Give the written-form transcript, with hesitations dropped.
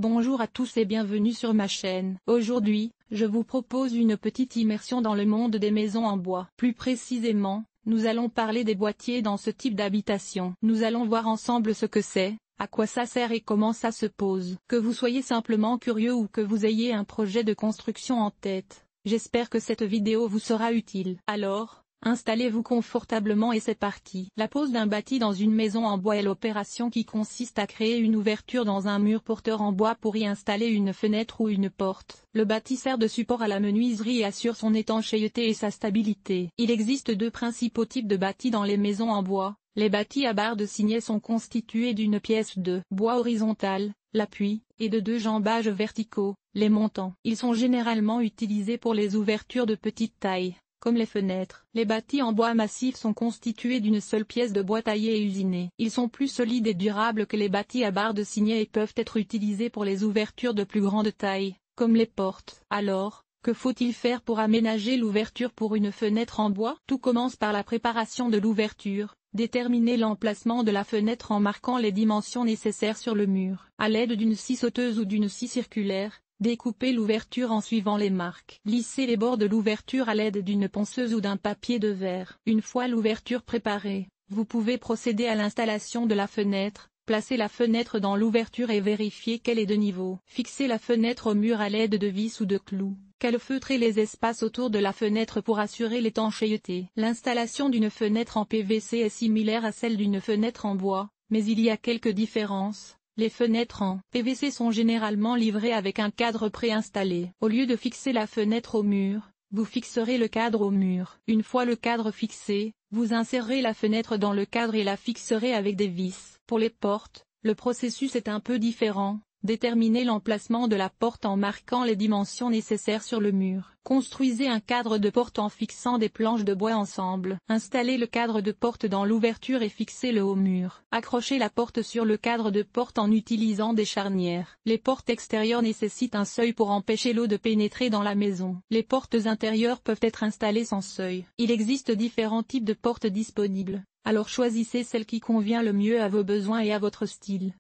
Bonjour à tous et bienvenue sur ma chaîne. Aujourd'hui, je vous propose une petite immersion dans le monde des maisons en bois. Plus précisément, nous allons parler des boîtiers dans ce type d'habitation. Nous allons voir ensemble ce que c'est, à quoi ça sert et comment ça se pose. Que vous soyez simplement curieux ou que vous ayez un projet de construction en tête, j'espère que cette vidéo vous sera utile. Alors, installez-vous confortablement et c'est parti. La pose d'un bâti dans une maison en bois est l'opération qui consiste à créer une ouverture dans un mur porteur en bois pour y installer une fenêtre ou une porte. Le bâti sert de support à la menuiserie et assure son étanchéité et sa stabilité. Il existe deux principaux types de bâtis dans les maisons en bois. Les bâtis à barres de signet sont constitués d'une pièce de bois horizontal, l'appui, et de deux jambages verticaux, les montants. Ils sont généralement utilisés pour les ouvertures de petite taille, comme les fenêtres. Les bâtis en bois massif sont constitués d'une seule pièce de bois taillée et usinée. Ils sont plus solides et durables que les bâtis à barres de signet et peuvent être utilisés pour les ouvertures de plus grande taille, comme les portes. Alors, que faut-il faire pour aménager l'ouverture pour une fenêtre en bois? Tout commence par la préparation de l'ouverture. Déterminer l'emplacement de la fenêtre en marquant les dimensions nécessaires sur le mur. À l'aide d'une scie sauteuse ou d'une scie circulaire, découpez l'ouverture en suivant les marques. Lissez les bords de l'ouverture à l'aide d'une ponceuse ou d'un papier de verre. Une fois l'ouverture préparée, vous pouvez procéder à l'installation de la fenêtre. Placez la fenêtre dans l'ouverture et vérifiez qu'elle est de niveau. Fixez la fenêtre au mur à l'aide de vis ou de clous. Calfeutrez les espaces autour de la fenêtre pour assurer l'étanchéité. L'installation d'une fenêtre en PVC est similaire à celle d'une fenêtre en bois, mais il y a quelques différences. Les fenêtres en PVC sont généralement livrées avec un cadre préinstallé. Au lieu de fixer la fenêtre au mur, vous fixerez le cadre au mur. Une fois le cadre fixé, vous insérerez la fenêtre dans le cadre et la fixerez avec des vis. Pour les portes, le processus est un peu différent. Déterminez l'emplacement de la porte en marquant les dimensions nécessaires sur le mur. Construisez un cadre de porte en fixant des planches de bois ensemble. Installez le cadre de porte dans l'ouverture et fixez-le au mur. Accrochez la porte sur le cadre de porte en utilisant des charnières. Les portes extérieures nécessitent un seuil pour empêcher l'eau de pénétrer dans la maison. Les portes intérieures peuvent être installées sans seuil. Il existe différents types de portes disponibles. Alors choisissez celle qui convient le mieux à vos besoins et à votre style.